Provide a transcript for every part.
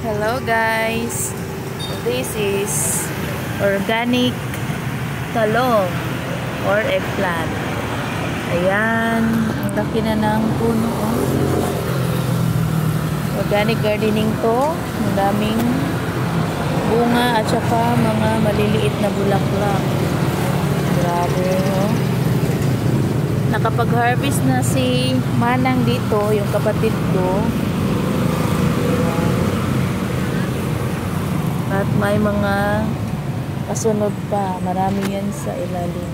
Hello guys, this is organic talong or eggplant. Ayan, ang laki na ng puno. Organic gardening to, ang daming bunga at saka mga maliliit na bulaklak. Grabe, oh. Nakapag-harvest na si Manang dito, yung kapatid ko. At may mga kasunod pa. Marami yan sa ilalim.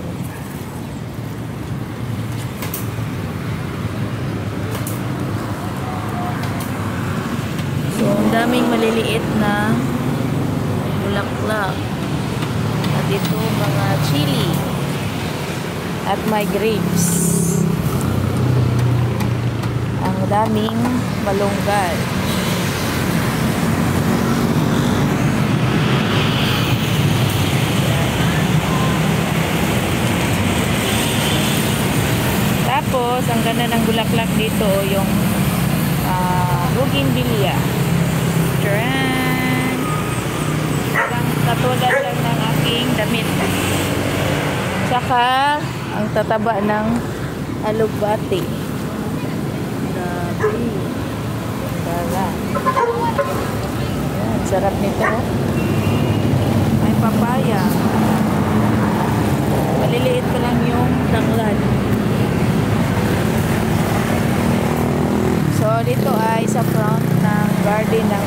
So, ang daming maliliit na bulaklak. At ito mga chili. At may grapes. Ang daming malunggay. Tapos, ang ganda ng bulaklak dito, yung bougainvillea. Taran! Parang katulad lang ng aking damit. Tsaka, ang tataba ng alugbati. Grabe. Dala. Ayan, sarap nito. May papaya. Maliliit pa lang yung tanglad. So, dito ay sa front ng garden ng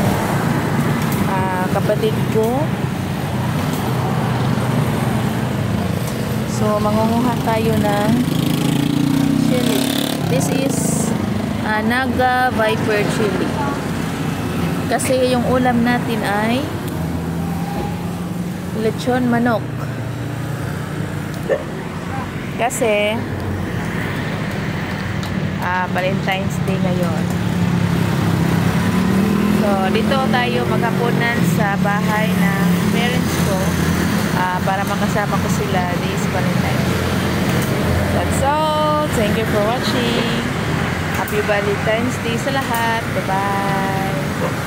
kapatid ko. So, mangunguha tayo ng chili. This is Naga Viper chili. Kasi yung ulam natin ay lechon manok. Kasi Valentine's Day ngayon. So, dito tayo maghapunan sa bahay ng parents ko para makasama ko sila this Valentine's Day. That's all. Thank you for watching. Happy Valentine's Day sa lahat. Bye-bye.